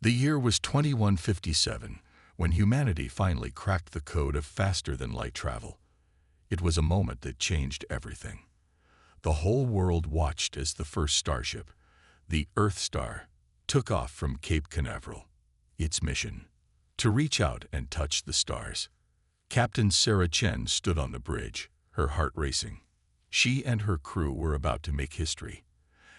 The year was 2157, when humanity finally cracked the code of faster-than-light travel. It was a moment that changed everything. The whole world watched as the first starship, the Earth Star, took off from Cape Canaveral. Its mission: to reach out and touch the stars. Captain Sarah Chen stood on the bridge, her heart racing. She and her crew were about to make history.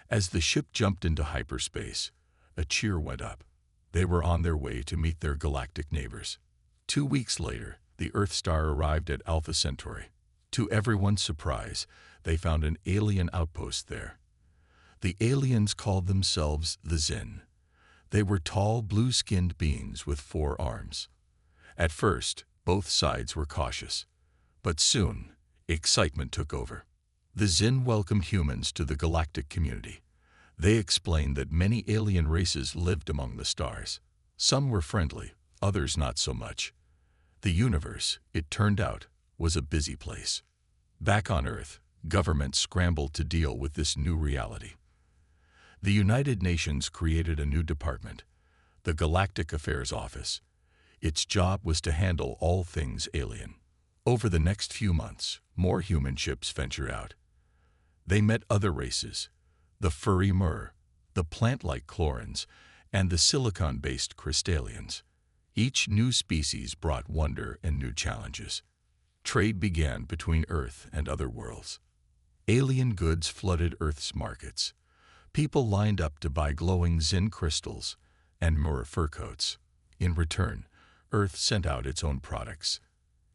As the ship jumped into hyperspace, a cheer went up. They were on their way to meet their galactic neighbors. 2 weeks later, the Earth Star arrived at Alpha Centauri. To everyone's surprise, they found an alien outpost there. The aliens called themselves the Xin. They were tall, blue-skinned beings with 4 arms. At first, both sides were cautious, but soon, excitement took over. The Xin welcomed humans to the galactic community. They explained that many alien races lived among the stars. Some were friendly, others not so much. The universe, it turned out, was a busy place. Back on Earth, governments scrambled to deal with this new reality. The United Nations created a new department, the Galactic Affairs Office. Its job was to handle all things alien. Over the next few months, more human ships ventured out. They met other races: the furry Mur, the plant-like Chlorans, and the silicon-based Crystallians. Each new species brought wonder and new challenges. Trade began between Earth and other worlds. Alien goods flooded Earth's markets. People lined up to buy glowing Xin crystals and Mur fur coats. In return, Earth sent out its own products.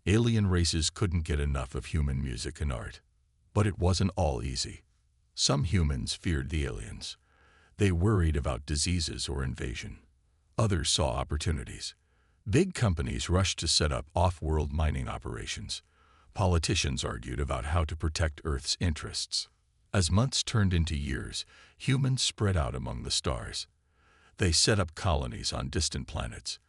Alien races couldn't get enough of human music and art. But it wasn't all easy. Some humans feared the aliens. They worried about diseases or invasion. Others saw opportunities. Big companies rushed to set up off-world mining operations. Politicians argued about how to protect Earth's interests. As months turned into years, humans spread out among the stars. They set up colonies on distant planets.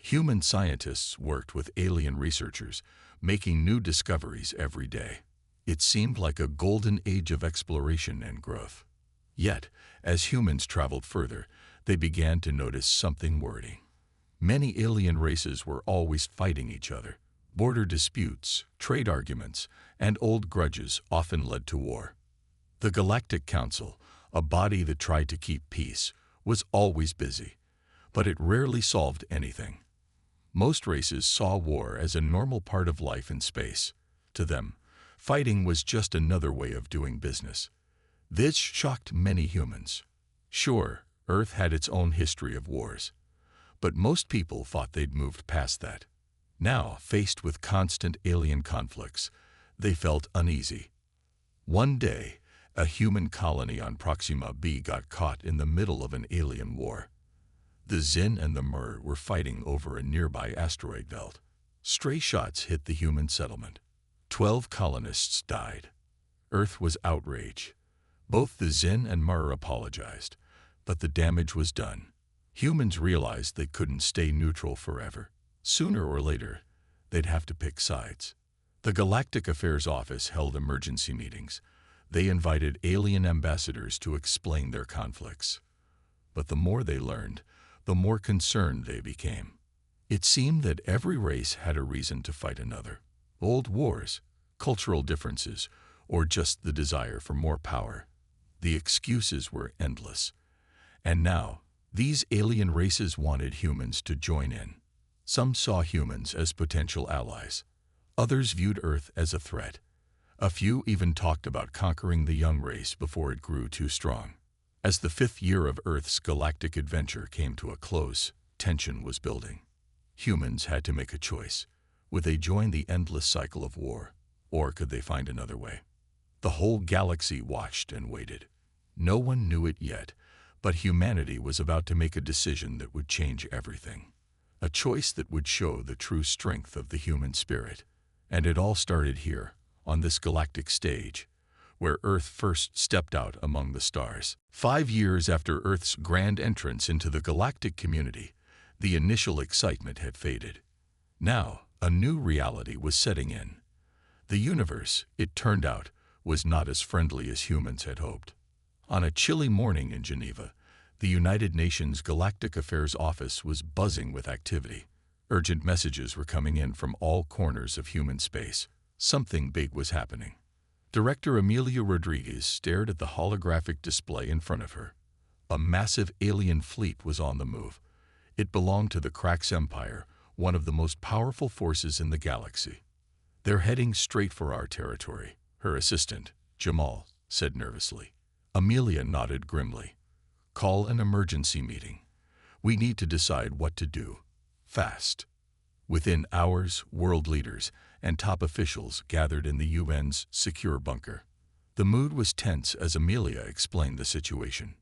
Human scientists worked with alien researchers, making new discoveries every day. It seemed like a golden age of exploration and growth. Yet, as humans traveled further, they began to notice something worrying. Many alien races were always fighting each other. Border disputes, trade arguments, and old grudges often led to war. The Galactic Council, a body that tried to keep peace, was always busy, but it rarely solved anything. Most races saw war as a normal part of life in space. To them, fighting was just another way of doing business. This shocked many humans. Sure, Earth had its own history of wars, but most people thought they'd moved past that. Now, faced with constant alien conflicts, they felt uneasy. One day, a human colony on Proxima b got caught in the middle of an alien war. The Xin and the Mur were fighting over a nearby asteroid belt. Stray shots hit the human settlement. 12 colonists died. Earth was outraged. Both the Xin and Mur apologized, but the damage was done. Humans realized they couldn't stay neutral forever. Sooner or later, they'd have to pick sides. The Galactic Affairs Office held emergency meetings. They invited alien ambassadors to explain their conflicts. But the more they learned, the more concerned they became. It seemed that every race had a reason to fight another. Old wars, cultural differences, or just the desire for more power. The excuses were endless. And now, these alien races wanted humans to join in. Some saw humans as potential allies. Others viewed Earth as a threat. A few even talked about conquering the young race before it grew too strong. As the 5th year of Earth's galactic adventure came to a close, tension was building. Humans had to make a choice. Would they join the endless cycle of war, or could they find another way? The whole galaxy watched and waited. No one knew it yet, but humanity was about to make a decision that would change everything. A choice that would show the true strength of the human spirit. And it all started here, on this galactic stage, where Earth first stepped out among the stars. 5 years after Earth's grand entrance into the galactic community, the initial excitement had faded. Now, a new reality was setting in. The universe, it turned out, was not as friendly as humans had hoped. On a chilly morning in Geneva, The United Nations Galactic Affairs Office was buzzing with activity. Urgent messages were coming in from all corners of human space. Something big was happening. Director Amelia Rodriguez stared at the holographic display in front of her. A massive alien fleet was on the move. It belonged to the Krax Empire, one of the most powerful forces in the galaxy. "They're heading straight for our territory," her assistant, Jamal, said nervously. Amelia nodded grimly. "Call an emergency meeting. We need to decide what to do. Fast." Within hours, world leaders and top officials gathered in the UN's secure bunker. The mood was tense as Amelia explained the situation.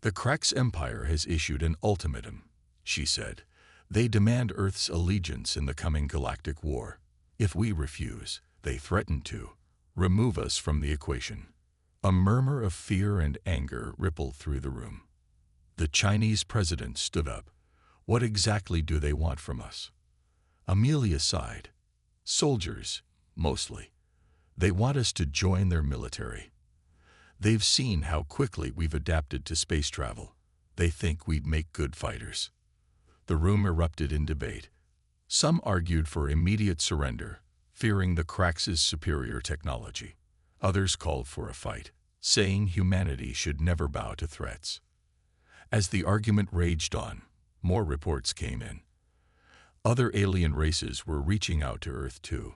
"The Krax Empire has issued an ultimatum," she said. "They demand Earth's allegiance in the coming galactic war. If we refuse, they threaten to remove us from the equation." A murmur of fear and anger rippled through the room. The Chinese president stood up. "What exactly do they want from us?" Amelia sighed. "Soldiers, mostly. They want us to join their military. They've seen how quickly we've adapted to space travel. They think we'd make good fighters." The room erupted in debate. Some argued for immediate surrender, fearing the Krax's superior technology. Others called for a fight, saying humanity should never bow to threats. As the argument raged on, more reports came in. Other alien races were reaching out to Earth too.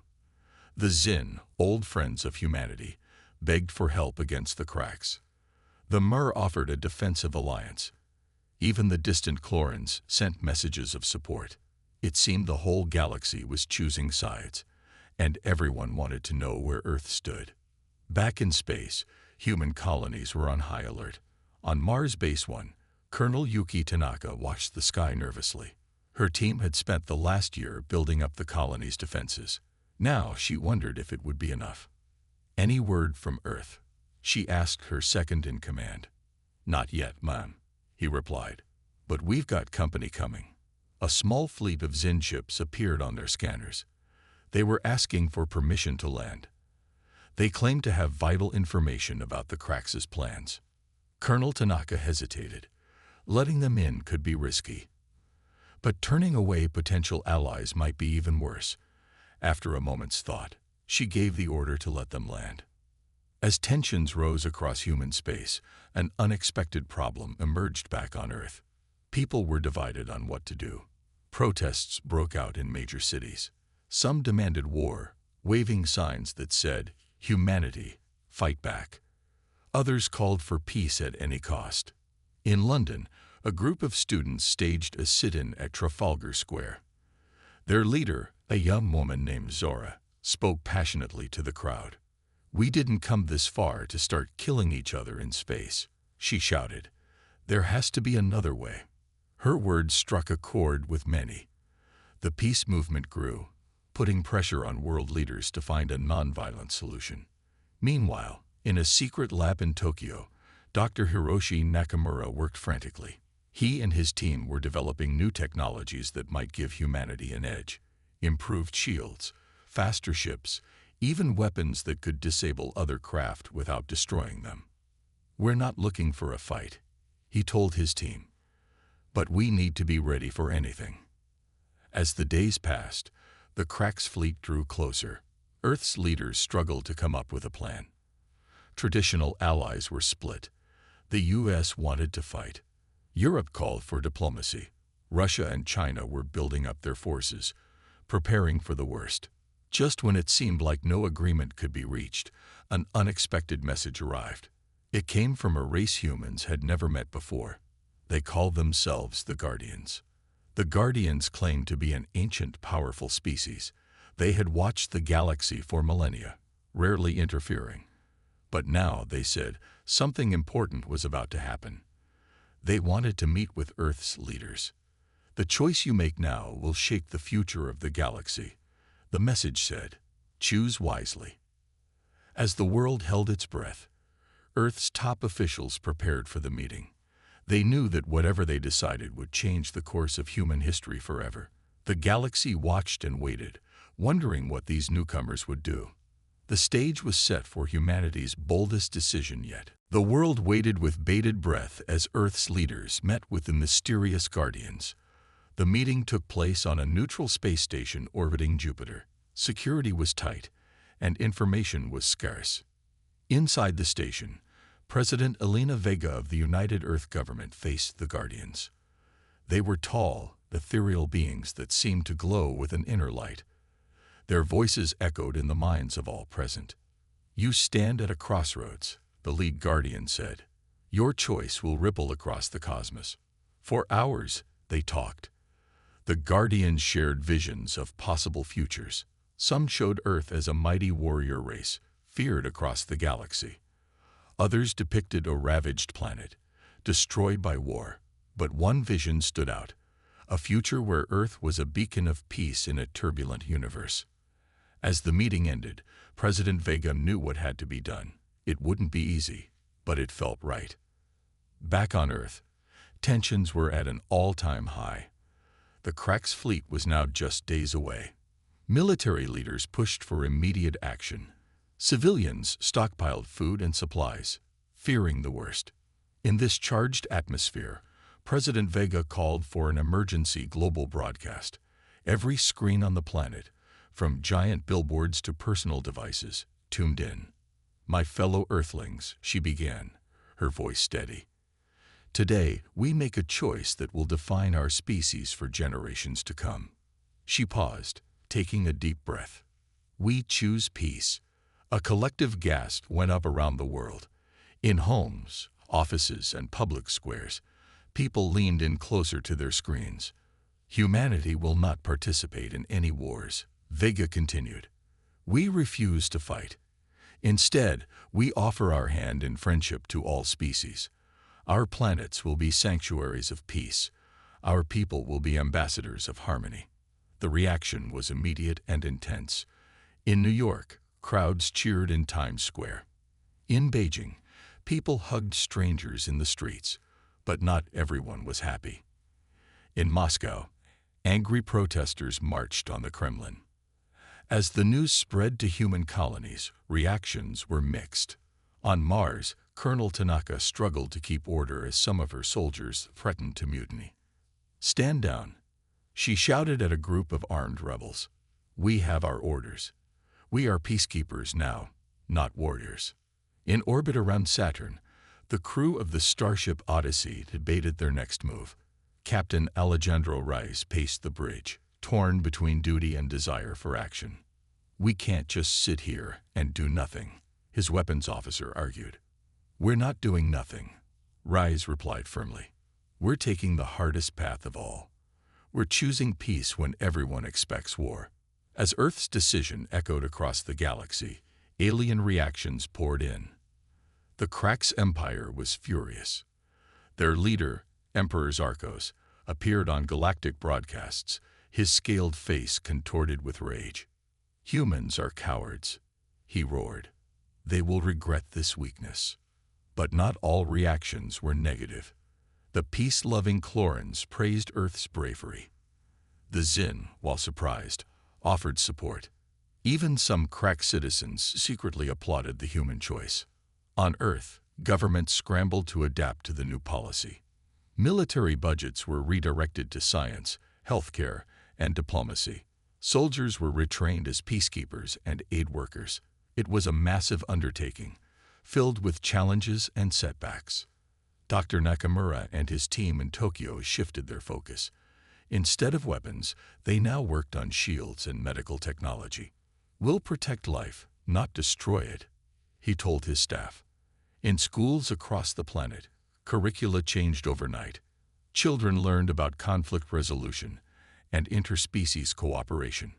The Xin, old friends of humanity, begged for help against the Krax. The Mer offered a defensive alliance. Even the distant Chlorans sent messages of support. It seemed the whole galaxy was choosing sides, and everyone wanted to know where Earth stood. Back in space, human colonies were on high alert. On Mars Base 1, Colonel Yuki Tanaka watched the sky nervously. Her team had spent the last year building up the colony's defenses. Now she wondered if it would be enough. "Any word from Earth?" she asked her second-in-command. "Not yet, ma'am," he replied. "But we've got company coming." A small fleet of Xin ships appeared on their scanners. They were asking for permission to land. They claimed to have vital information about the Krax's plans. Colonel Tanaka hesitated. Letting them in could be risky. But turning away potential allies might be even worse. After a moment's thought, she gave the order to let them land. As tensions rose across human space, an unexpected problem emerged back on Earth. People were divided on what to do. Protests broke out in major cities. Some demanded war, waving signs that said, "Humanity, fight back." Others called for peace at any cost. In London, a group of students staged a sit-in at Trafalgar Square. Their leader, a young woman named Zora, spoke passionately to the crowd. "We didn't come this far to start killing each other in space," she shouted. "There has to be another way." Her words struck a chord with many. The peace movement grew, putting pressure on world leaders to find a nonviolent solution. Meanwhile, in a secret lab in Tokyo, Dr. Hiroshi Nakamura worked frantically. He and his team were developing new technologies that might give humanity an edge. Improved shields, faster ships, even weapons that could disable other craft without destroying them. "We're not looking for a fight," he told his team. "But we need to be ready for anything." As the days passed, the Krax fleet drew closer. Earth's leaders struggled to come up with a plan. Traditional allies were split. The US wanted to fight. Europe called for diplomacy. Russia and China were building up their forces, preparing for the worst. Just when it seemed like no agreement could be reached, an unexpected message arrived. It came from a race humans had never met before. They called themselves the Guardians. The Guardians claimed to be an ancient, powerful species. They had watched the galaxy for millennia, rarely interfering. But now, they said, something important was about to happen. They wanted to meet with Earth's leaders. "The choice you make now will shape the future of the galaxy," the message said. "Choose wisely." As the world held its breath, Earth's top officials prepared for the meeting. They knew that whatever they decided would change the course of human history forever. The galaxy watched and waited, wondering what these newcomers would do. The stage was set for humanity's boldest decision yet. The world waited with bated breath as Earth's leaders met with the mysterious Guardians. The meeting took place on a neutral space station orbiting Jupiter. Security was tight, and information was scarce. Inside the station, President Elena Vega of the United Earth government faced the Guardians. They were tall, ethereal beings that seemed to glow with an inner light. Their voices echoed in the minds of all present. "You stand at a crossroads," the lead Guardian said. "Your choice will ripple across the cosmos." For hours, they talked. The Guardians shared visions of possible futures. Some showed Earth as a mighty warrior race, feared across the galaxy. Others depicted a ravaged planet, destroyed by war. But one vision stood out, a future where Earth was a beacon of peace in a turbulent universe. As the meeting ended, President Vega knew what had to be done. It wouldn't be easy, but it felt right. Back on Earth, tensions were at an all-time high. The Krax fleet was now just days away. Military leaders pushed for immediate action. Civilians stockpiled food and supplies, fearing the worst. In this charged atmosphere, President Vega called for an emergency global broadcast. Every screen on the planet, from giant billboards to personal devices, tuned in. "My fellow Earthlings," she began, her voice steady. "Today, we make a choice that will define our species for generations to come." She paused, taking a deep breath. "We choose peace." A collective gasp went up around the world. In homes, offices, and public squares, people leaned in closer to their screens. "Humanity will not participate in any wars," Vega continued. "We refuse to fight. Instead, we offer our hand in friendship to all species. Our planets will be sanctuaries of peace. Our people will be ambassadors of harmony." The reaction was immediate and intense. In New York, crowds cheered in Times Square. In Beijing, people hugged strangers in the streets, but not everyone was happy. In Moscow, angry protesters marched on the Kremlin. As the news spread to human colonies, reactions were mixed. On Mars, Colonel Tanaka struggled to keep order as some of her soldiers threatened to mutiny. "Stand down," she shouted at a group of armed rebels. "We have our orders. We are peacekeepers now, not warriors." In orbit around Saturn, the crew of the Starship Odyssey debated their next move. Captain Alejandro Rice paced the bridge, torn between duty and desire for action. "We can't just sit here and do nothing," his weapons officer argued. "We're not doing nothing," Rice replied firmly. "We're taking the hardest path of all. We're choosing peace when everyone expects war." As Earth's decision echoed across the galaxy, alien reactions poured in. The Krax Empire was furious. Their leader, Emperor Zarkos, appeared on galactic broadcasts, his scaled face contorted with rage. "Humans are cowards," he roared. "They will regret this weakness." But not all reactions were negative. The peace-loving Chlorans praised Earth's bravery. The Xin, while surprised, offered support. Even some Krax citizens secretly applauded the human choice. On Earth, governments scrambled to adapt to the new policy. Military budgets were redirected to science, healthcare, and diplomacy. Soldiers were retrained as peacekeepers and aid workers. It was a massive undertaking, filled with challenges and setbacks. Dr. Nakamura and his team in Tokyo shifted their focus. Instead of weapons, they now worked on shields and medical technology. "We'll protect life, not destroy it," he told his staff. In schools across the planet, curricula changed overnight. Children learned about conflict resolution and interspecies cooperation.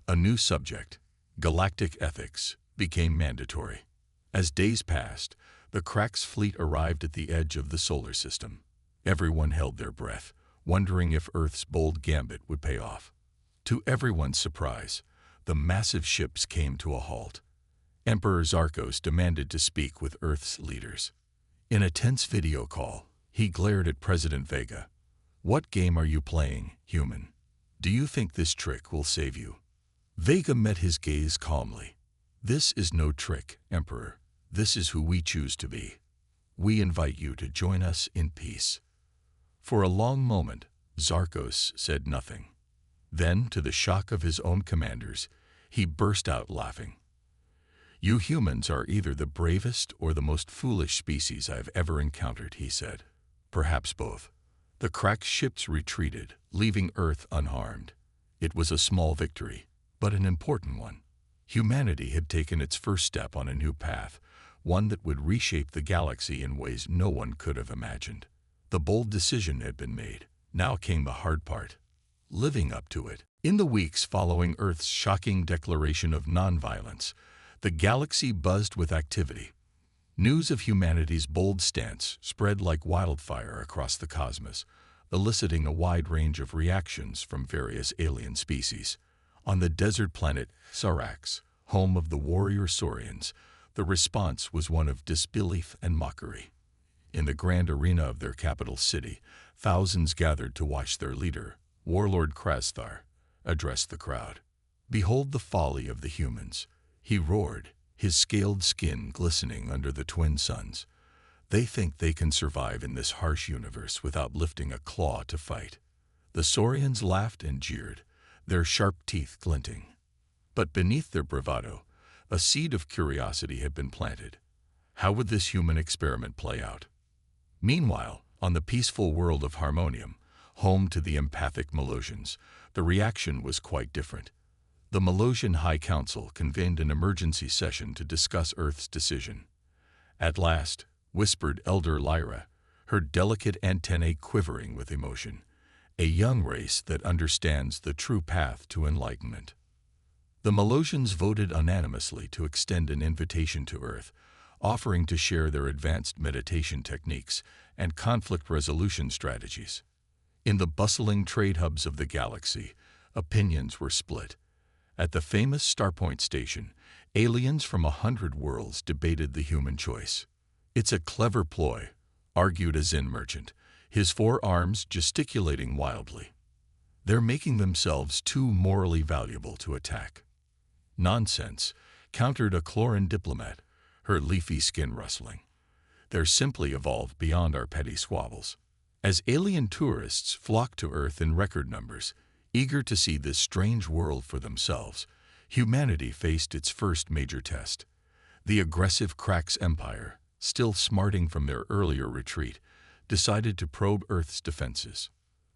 A new subject, galactic ethics, became mandatory. As days passed, the Krax fleet arrived at the edge of the solar system. Everyone held their breath, wondering if Earth's bold gambit would pay off. To everyone's surprise, the massive ships came to a halt. Emperor Zarkos demanded to speak with Earth's leaders. In a tense video call, he glared at President Vega. "What game are you playing, human? Do you think this trick will save you?" Vega met his gaze calmly. "This is no trick, Emperor. This is who we choose to be. We invite you to join us in peace." For a long moment, Zarkos said nothing. Then, to the shock of his own commanders, he burst out laughing. "You humans are either the bravest or the most foolish species I've ever encountered," he said. "Perhaps both." The cracked ships retreated, leaving Earth unharmed. It was a small victory, but an important one. Humanity had taken its first step on a new path, one that would reshape the galaxy in ways no one could have imagined. The bold decision had been made. Now came the hard part: living up to it. In the weeks following Earth's shocking declaration of nonviolence, the galaxy buzzed with activity. News of humanity's bold stance spread like wildfire across the cosmos, eliciting a wide range of reactions from various alien species. On the desert planet Sarax, home of the warrior Saurians, the response was one of disbelief and mockery. In the grand arena of their capital city, thousands gathered to watch their leader, Warlord Krasthar, address the crowd. "Behold the folly of the humans," he roared, his scaled skin glistening under the twin suns. "They think they can survive in this harsh universe without lifting a claw to fight." The Saurians laughed and jeered, their sharp teeth glinting. But beneath their bravado, a seed of curiosity had been planted. How would this human experiment play out? Meanwhile, on the peaceful world of Harmonium, home to the empathic Melosians, the reaction was quite different. The Melosian High Council convened an emergency session to discuss Earth's decision. "At last," whispered Elder Lyra, her delicate antennae quivering with emotion, "a young race that understands the true path to enlightenment." The Melosians voted unanimously to extend an invitation to Earth, offering to share their advanced meditation techniques and conflict resolution strategies. In the bustling trade hubs of the galaxy, opinions were split. At the famous Starpoint Station, aliens from 100 worlds debated the human choice. "It's a clever ploy," argued a Zen merchant, his forearms gesticulating wildly. "They're making themselves too morally valuable to attack." "Nonsense," countered a Chloran diplomat, her leafy skin rustling. "They're simply evolved beyond our petty squabbles." As alien tourists flocked to Earth in record numbers, eager to see this strange world for themselves, humanity faced its first major test. The aggressive Krax Empire, still smarting from their earlier retreat, decided to probe Earth's defenses.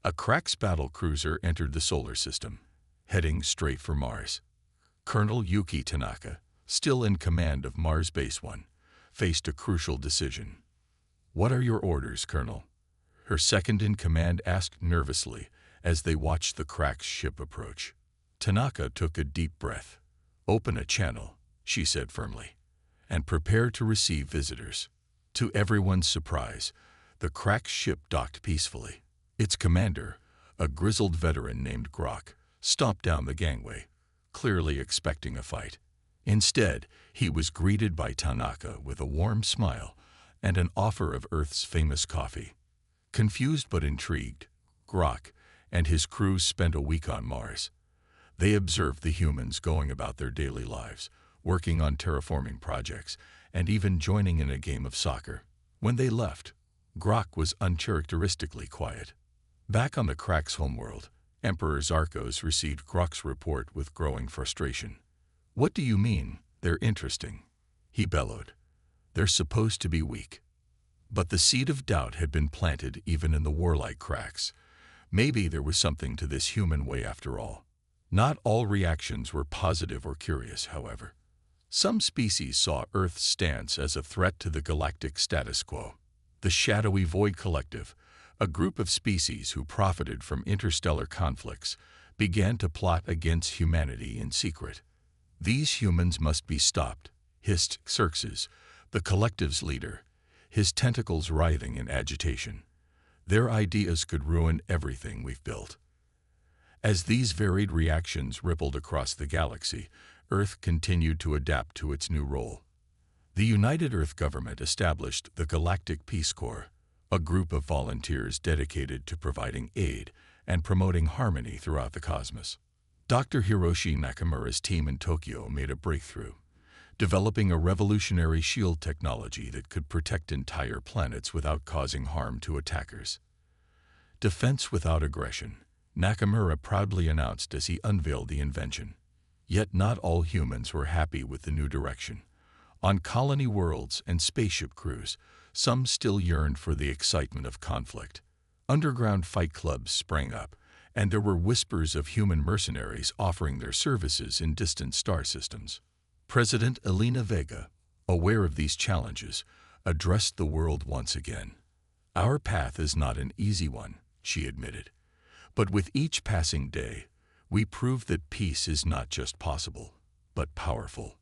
A Krax battle cruiser entered the solar system, heading straight for Mars. Colonel Yuki Tanaka, still in command of Mars Base 1, faced a crucial decision. "What are your orders, Colonel?" her second-in-command asked nervously as they watched the Krax ship approach. Tanaka took a deep breath. "Open a channel," she said firmly, "and prepare to receive visitors." To everyone's surprise, the Krax ship docked peacefully. Its commander, a grizzled veteran named Grok, stomped down the gangway, clearly expecting a fight. Instead, he was greeted by Tanaka with a warm smile and an offer of Earth's famous coffee. Confused but intrigued, Grok and his crew spent a week on Mars. They observed the humans going about their daily lives, working on terraforming projects, and even joining in a game of soccer. When they left, Grok was uncharacteristically quiet. Back on the Krax homeworld, Emperor Zarkos received Grok's report with growing frustration. "What do you mean, they're interesting?" he bellowed. "They're supposed to be weak." But the seed of doubt had been planted even in the warlike Krax. Maybe there was something to this human way after all. Not all reactions were positive or curious, however. Some species saw Earth's stance as a threat to the galactic status quo. The shadowy Void Collective, a group of species who profited from interstellar conflicts, began to plot against humanity in secret. "These humans must be stopped," hissed Xerxes, the collective's leader, his tentacles writhing in agitation. "Their ideas could ruin everything we've built." As these varied reactions rippled across the galaxy, Earth continued to adapt to its new role. The United Earth government established the Galactic Peace Corps, a group of volunteers dedicated to providing aid and promoting harmony throughout the cosmos. Dr. Hiroshi Nakamura's team in Tokyo made a breakthrough. developing a revolutionary shield technology that could protect entire planets without causing harm to attackers. Defense without aggression, Nakamura proudly announced as he unveiled the invention. Yet not all humans were happy with the new direction. On colony worlds and spaceship crews, some still yearned for the excitement of conflict. Underground fight clubs sprang up, and there were whispers of human mercenaries offering their services in distant star systems. President Elena Vega, aware of these challenges, addressed the world once again. "Our path is not an easy one," she admitted. "But with each passing day, we prove that peace is not just possible, but powerful."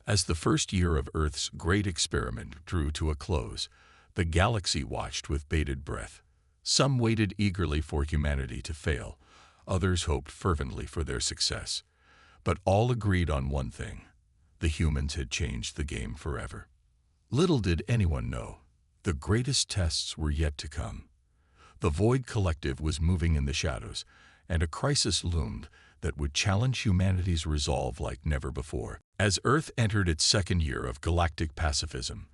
As the first year of Earth's great experiment drew to a close, the galaxy watched with bated breath. Some waited eagerly for humanity to fail, others hoped fervently for their success. But all agreed on one thing: the humans had changed the game forever. Little did anyone know, the greatest tests were yet to come. The Void Collective was moving in the shadows, and a crisis loomed that would challenge humanity's resolve like never before. As Earth entered its second year of galactic pacifism,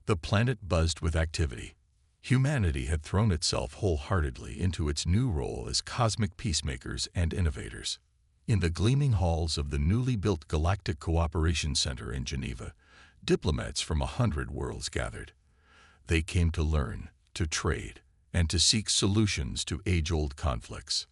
the planet buzzed with activity. Humanity had thrown itself wholeheartedly into its new role as cosmic peacemakers and innovators. In the gleaming halls of the newly built Galactic Cooperation Center in Geneva, diplomats from 100 worlds gathered. They came to learn, to trade, and to seek solutions to age-old conflicts.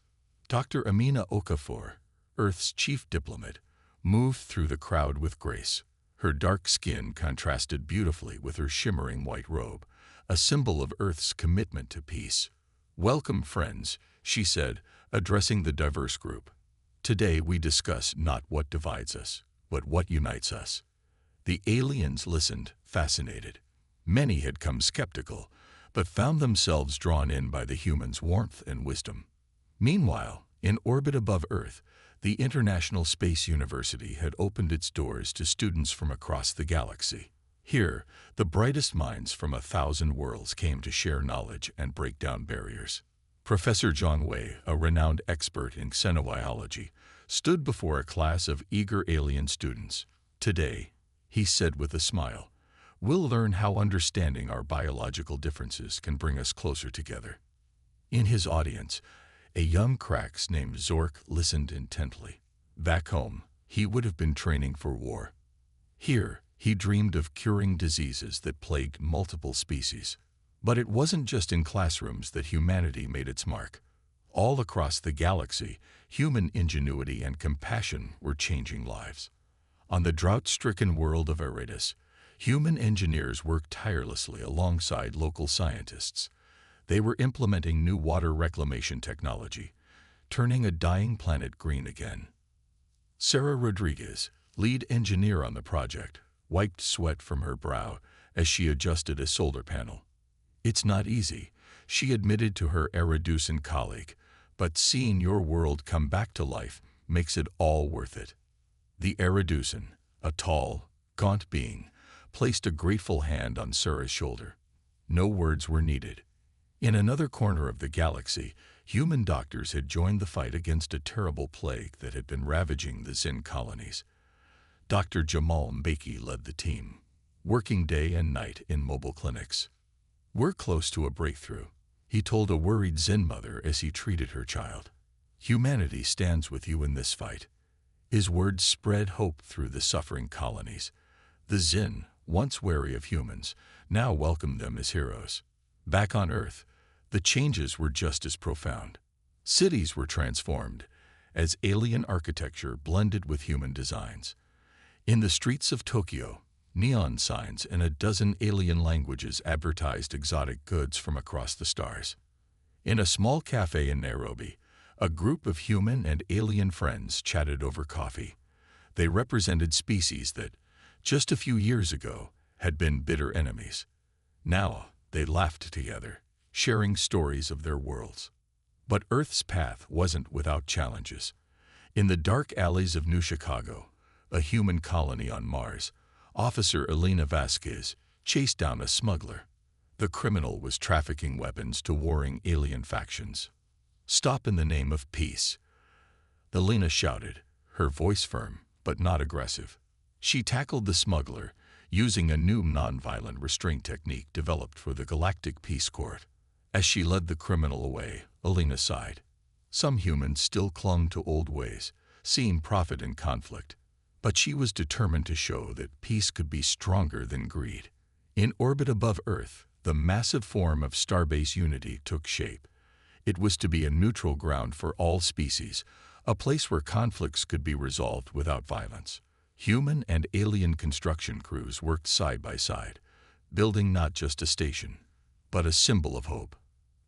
Dr. Amina Okafor, Earth's chief diplomat, moved through the crowd with grace. Her dark skin contrasted beautifully with her shimmering white robe, a symbol of Earth's commitment to peace. "Welcome, friends," she said, addressing the diverse group. "Today we discuss not what divides us, but what unites us." The aliens listened, fascinated. Many had come skeptical, but found themselves drawn in by the humans' warmth and wisdom. Meanwhile, in orbit above Earth, the International Space University had opened its doors to students from across the galaxy. Here, the brightest minds from 1,000 worlds came to share knowledge and break down barriers. Professor John Wei, a renowned expert in xenobiology, stood before a class of eager alien students. "Today," he said with a smile, "we'll learn how understanding our biological differences can bring us closer together." In his audience, a young Krax named Zork listened intently. Back home, he would have been training for war. Here, he dreamed of curing diseases that plagued multiple species. But it wasn't just in classrooms that humanity made its mark. All across the galaxy, human ingenuity and compassion were changing lives. On the drought-stricken world of Eridus, human engineers worked tirelessly alongside local scientists. They were implementing new water reclamation technology, turning a dying planet green again. Sarah Rodriguez, lead engineer on the project, wiped sweat from her brow as she adjusted a solar panel. "It's not easy," she admitted to her Eridusan colleague, "but seeing your world come back to life makes it all worth it." The Eridusan, a tall, gaunt being, placed a grateful hand on Sarah's shoulder. No words were needed. In another corner of the galaxy, human doctors had joined the fight against a terrible plague that had been ravaging the Zin colonies. Dr. Jamal Mbeki led the team, working day and night in mobile clinics. "We're close to a breakthrough," he told a worried Zin mother as he treated her child. "Humanity stands with you in this fight." His words spread hope through the suffering colonies. The Zin, once wary of humans, now welcomed them as heroes. Back on Earth, the changes were just as profound. Cities were transformed as alien architecture blended with human designs. In the streets of Tokyo, neon signs in a dozen alien languages advertised exotic goods from across the stars. In a small cafe in Nairobi, a group of human and alien friends chatted over coffee. They represented species that, just a few years ago, had been bitter enemies. Now, they laughed together, sharing stories of their worlds. But Earth's path wasn't without challenges. In the dark alleys of New Chicago, a human colony on Mars, Officer Elena Vasquez chased down a smuggler. The criminal was trafficking weapons to warring alien factions. "Stop in the name of peace," Elena shouted, her voice firm but not aggressive. She tackled the smuggler, using a new nonviolent restraint technique developed for the Galactic Peace Court. As she led the criminal away, Alina sighed. Some humans still clung to old ways, seeing profit in conflict. But she was determined to show that peace could be stronger than greed. In orbit above Earth, the massive form of Starbase Unity took shape. It was to be a neutral ground for all species, a place where conflicts could be resolved without violence. Human and alien construction crews worked side by side, building not just a station, but a symbol of hope.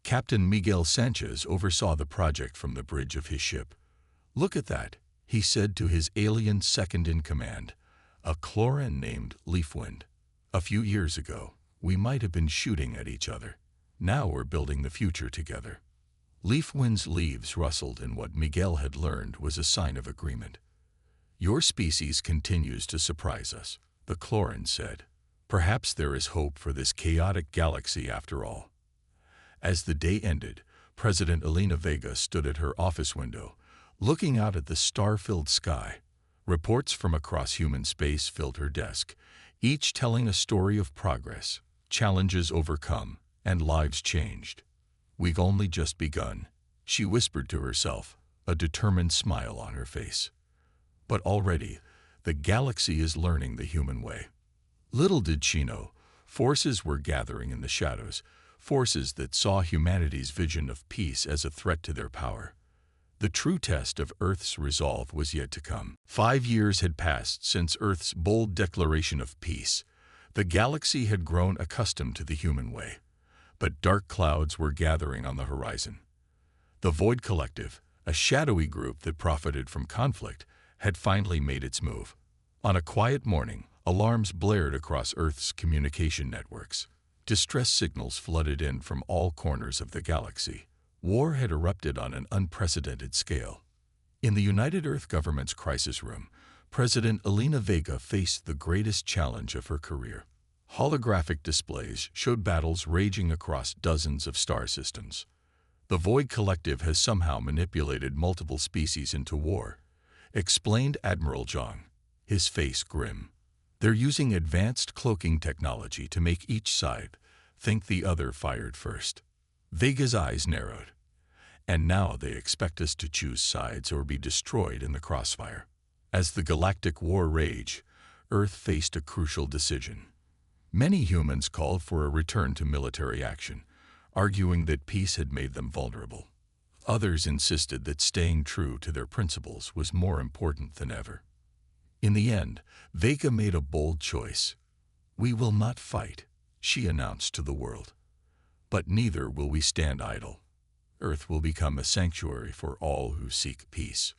Captain Miguel Sanchez oversaw the project from the bridge of his ship. "Look at that," he said to his alien second-in-command, a Chloran named Leafwind. "A few years ago, we might have been shooting at each other. Now we're building the future together." Leafwind's leaves rustled, and what Miguel had learned was a sign of agreement. "Your species continues to surprise us," the Chloran said. "Perhaps there is hope for this chaotic galaxy after all." As the day ended, President Elena Vega stood at her office window, looking out at the star-filled sky. Reports from across human space filled her desk, each telling a story of progress, challenges overcome, and lives changed. "We've only just begun," she whispered to herself, a determined smile on her face. But already, the galaxy is learning the human way. Little did she know, forces were gathering in the shadows, forces that saw humanity's vision of peace as a threat to their power. The true test of Earth's resolve was yet to come. 5 years had passed since Earth's bold declaration of peace. The galaxy had grown accustomed to the human way, but dark clouds were gathering on the horizon. The Void Collective, a shadowy group that profited from conflict, had finally made its move. On a quiet morning, alarms blared across Earth's communication networks. Distress signals flooded in from all corners of the galaxy. War had erupted on an unprecedented scale. In the United Earth Government's crisis room, President Elena Vega faced the greatest challenge of her career. Holographic displays showed battles raging across dozens of star systems. "The Void Collective has somehow manipulated multiple species into war," explained Admiral Zhang, his face grim. "They're using advanced cloaking technology to make each side think the other fired first." Vega's eyes narrowed. "And now they expect us to choose sides or be destroyed in the crossfire." As the galactic war raged, Earth faced a crucial decision. Many humans called for a return to military action, arguing that peace had made them vulnerable. Others insisted that staying true to their principles was more important than ever. In the end, Vega made a bold choice. "We will not fight," she announced to the world. "But neither will we stand idle. Earth will become a sanctuary for all who seek peace."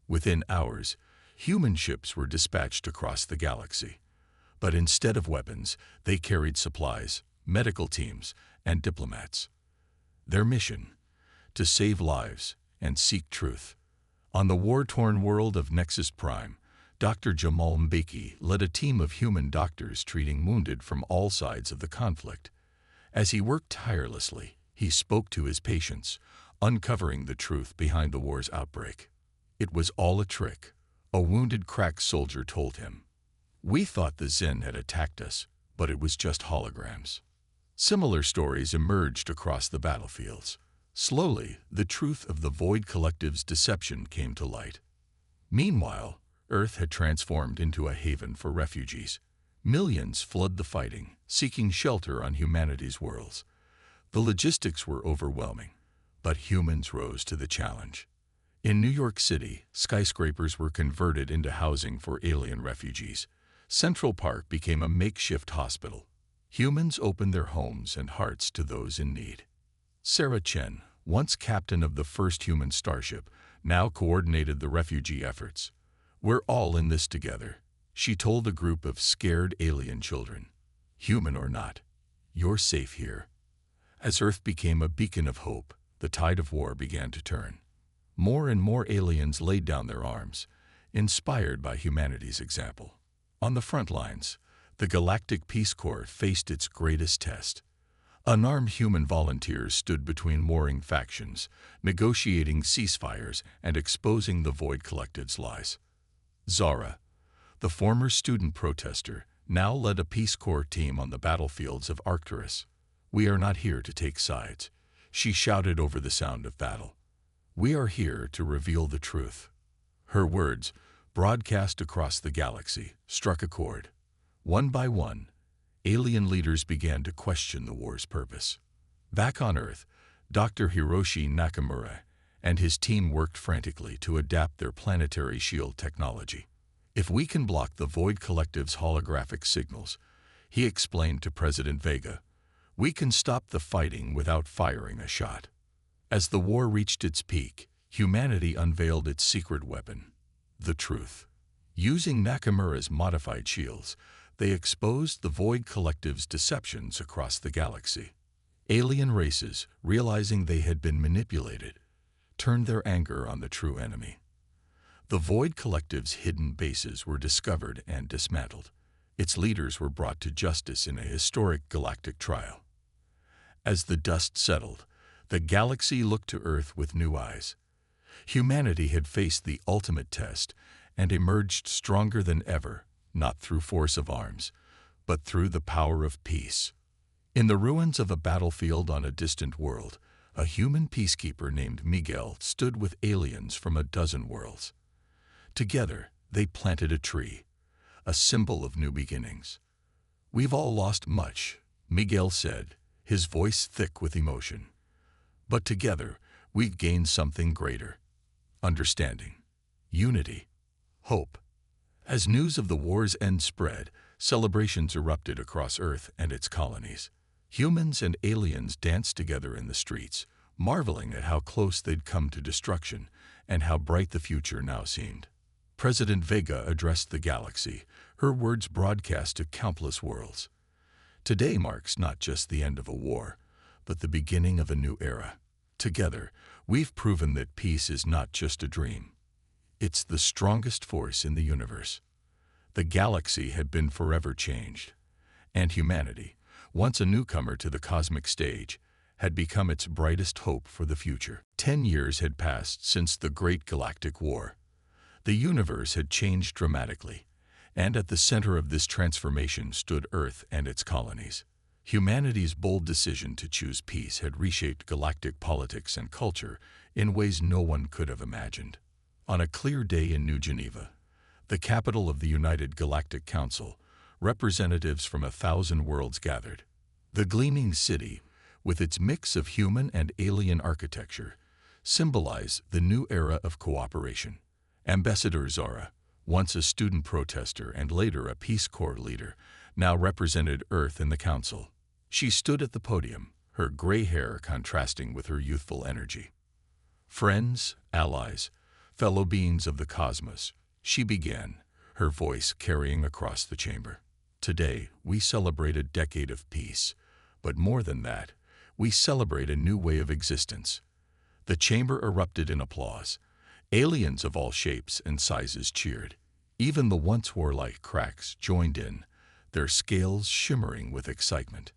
Within hours, human ships were dispatched across the galaxy. But instead of weapons, they carried supplies, medical teams, and diplomats. Their mission: to save lives and seek truth. On the war-torn world of Nexus Prime, Dr. Jamal Mbeki led a team of human doctors treating wounded from all sides of the conflict. As he worked tirelessly, he spoke to his patients, uncovering the truth behind the war's outbreak. "It was all a trick," a wounded crack soldier told him. "We thought the Zen had attacked us, but it was just holograms." Similar stories emerged across the battlefields. Slowly, the truth of the Void Collective's deception came to light. Meanwhile, Earth had transformed into a haven for refugees. Millions fled the fighting, seeking shelter on humanity's worlds. The logistics were overwhelming, but humans rose to the challenge. In New York City, skyscrapers were converted into housing for alien refugees. Central Park became a makeshift hospital. Humans opened their homes and hearts to those in need. Sarah Chen, once captain of the first human starship, now coordinated the refugee efforts. "We're all in this together," she told a group of scared alien children. "Human or not, you're safe here." As Earth became a beacon of hope, the tide of war began to turn. More and more aliens laid down their arms, inspired by humanity's example. On the front lines, the Galactic Peace Corps faced its greatest test. Unarmed human volunteers stood between warring factions, negotiating ceasefires and exposing the Void Collective's lies. Zara, the former student protester, now led a Peace Corps team on the battlefields of Arcturus. "We are not here to take sides," she shouted over the sound of battle. "We are here to reveal the truth." Her words, broadcast across the galaxy, struck a chord. One by one, alien leaders began to question the war's purpose. Back on Earth, Dr. Hiroshi Nakamura and his team worked frantically to adapt their planetary shield technology. "If we can block the Void Collective's holographic signals," he explained to President Vega, "we can stop the fighting without firing a shot." As the war reached its peak, humanity unveiled its secret weapon, the truth. Using Nakamura's modified shields, they exposed the Void Collective's deceptions across the galaxy. Alien races, realizing they had been manipulated, turned their anger on the true enemy. The Void Collective's hidden bases were discovered and dismantled. Its leaders were brought to justice in a historic galactic trial. As the dust settled, the galaxy looked to Earth with new eyes. Humanity had faced the ultimate test and emerged stronger than ever, not through force of arms, but through the power of peace. In the ruins of a battlefield on a distant world, a human peacekeeper named Miguel stood with aliens from a dozen worlds. Together, they planted a tree, a symbol of new beginnings. "We've all lost much," Miguel said, his voice thick with emotion. "But together, we've gained something greater: understanding, unity, hope." As news of the war's end spread, celebrations erupted across Earth and its colonies. Humans and aliens danced together in the streets, marveling at how close they'd come to destruction and how bright the future now seemed. President Vega addressed the galaxy, her words broadcast to countless worlds. "Today marks not just the end of a war, but the beginning of a new era. Together, we've proven that peace is not just a dream. It's the strongest force in the universe." The galaxy had been forever changed, and humanity, once a newcomer to the cosmic stage, had become its brightest hope for the future. 10 years had passed since the Great Galactic War. The universe had changed dramatically, and at the center of this transformation stood Earth and its colonies. Humanity's bold decision to choose peace had reshaped galactic politics and culture in ways no one could have imagined. On a clear day in New Geneva, the capital of the United Galactic Council, representatives from 1,000 worlds gathered. The gleaming city, with its mix of human and alien architecture, symbolized the new era of cooperation. Ambassador Zara, once a student protester and later a Peace Corps leader, now represented Earth in the council. She stood at the podium, her gray hair contrasting with her youthful energy. "Friends, allies, fellow beings of the cosmos," she began, her voice carrying across the chamber. "Today, we celebrate a decade of peace, but more than that, we celebrate a new way of existence." The chamber erupted in applause. Aliens of all shapes and sizes cheered. Even the once warlike cracks joined in, their scales shimmering with excitement.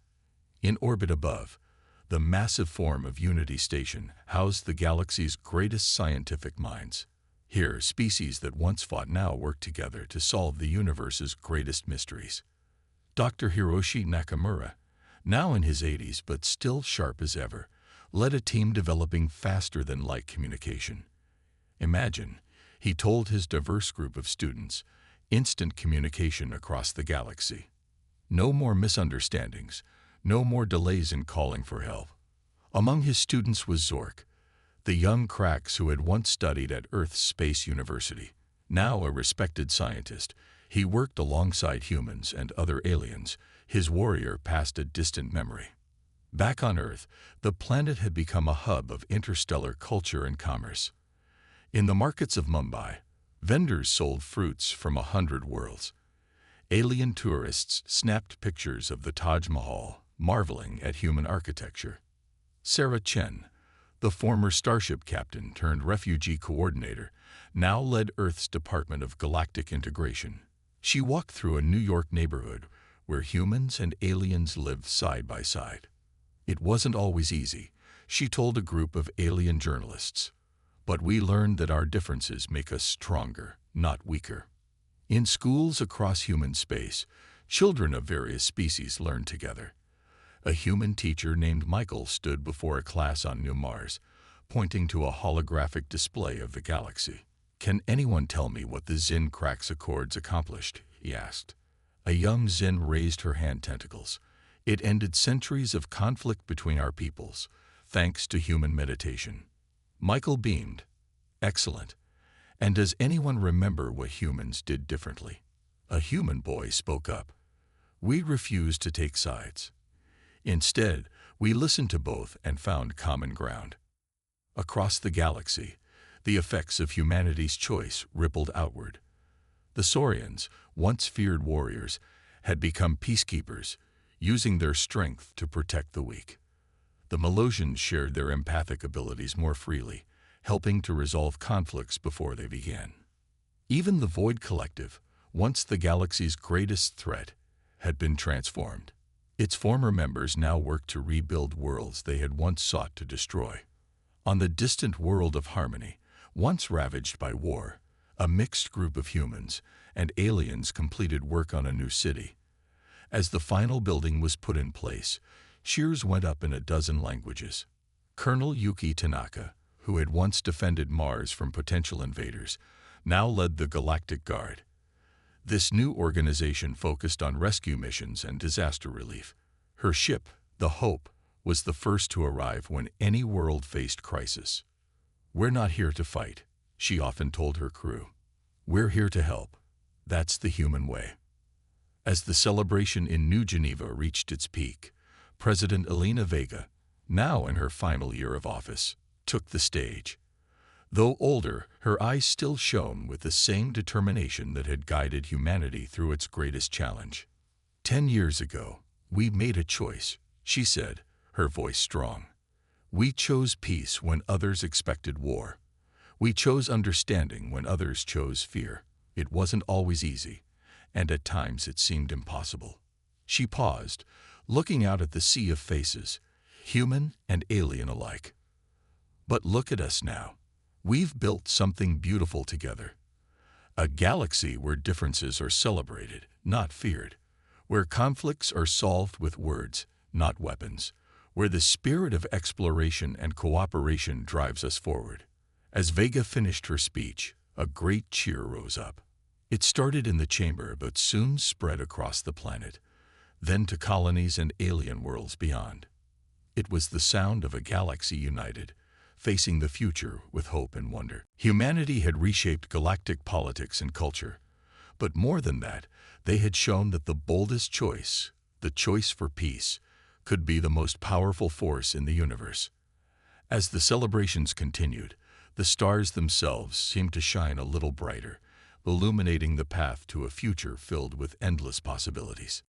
In orbit above, the massive form of Unity Station housed the galaxy's greatest scientific minds. Here, species that once fought now worked together to solve the universe's greatest mysteries. Dr. Hiroshi Nakamura, now in his 80s but still sharp as ever, led a team developing faster-than-light communication. "Imagine," he told his diverse group of students, "instant communication across the galaxy. No more misunderstandings, no more delays in calling for help." Among his students was Zork, the young Krax who had once studied at Earth's Space University. Now a respected scientist, he worked alongside humans and other aliens, his warrior past a distant memory. Back on Earth, the planet had become a hub of interstellar culture and commerce. In the markets of Mumbai, vendors sold fruits from 100 worlds. Alien tourists snapped pictures of the Taj Mahal, marveling at human architecture. Sarah Chen, the former Starship captain turned refugee coordinator, now led Earth's Department of Galactic Integration. She walked through a New York neighborhood where humans and aliens lived side by side. "It wasn't always easy," she told a group of alien journalists. "But we learned that our differences make us stronger, not weaker." In schools across human space, children of various species learned together. A human teacher named Michael stood before a class on New Mars, pointing to a holographic display of the galaxy. "Can anyone tell me what the Xin Crax Accords accomplished?" he asked. A young Xin raised her hand tentacles. "It ended centuries of conflict between our peoples, thanks to human meditation." Michael beamed. "Excellent. And does anyone remember what humans did differently?" A human boy spoke up. "We refused to take sides. Instead, we listened to both and found common ground." Across the galaxy, the effects of humanity's choice rippled outward. The Saurians, once feared warriors, had become peacekeepers, using their strength to protect the weak. The Melosians shared their empathic abilities more freely, helping to resolve conflicts before they began. Even the Void Collective, once the galaxy's greatest threat, had been transformed. Its former members now worked to rebuild worlds they had once sought to destroy. On the distant world of Harmony, once ravaged by war, a mixed group of humans and aliens completed work on a new city. As the final building was put in place, cheers went up in a dozen languages. Colonel Yuki Tanaka, who had once defended Mars from potential invaders, now led the Galactic Guard. This new organization focused on rescue missions and disaster relief. Her ship, the Hope, was the first to arrive when any world faced crisis. "We're not here to fight," she often told her crew. "We're here to help. That's the human way." As the celebration in New Geneva reached its peak, President Elena Vega, now in her final year of office, took the stage. Though older, her eyes still shone with the same determination that had guided humanity through its greatest challenge. 10 years ago, we made a choice," she said, her voice strong. "We chose peace when others expected war. We chose understanding when others chose fear. It wasn't always easy, and at times it seemed impossible." She paused, looking out at the sea of faces, human and alien alike. "But look at us now. We've built something beautiful together. A galaxy where differences are celebrated, not feared. Where conflicts are solved with words, not weapons. Where the spirit of exploration and cooperation drives us forward." As Vega finished her speech, a great cheer rose up. It started in the chamber but soon spread across the planet, then to colonies and alien worlds beyond. It was the sound of a galaxy united, facing the future with hope and wonder. Humanity had reshaped galactic politics and culture, but more than that, they had shown that the boldest choice, the choice for peace, could be the most powerful force in the universe. As the celebrations continued, the stars themselves seemed to shine a little brighter, illuminating the path to a future filled with endless possibilities.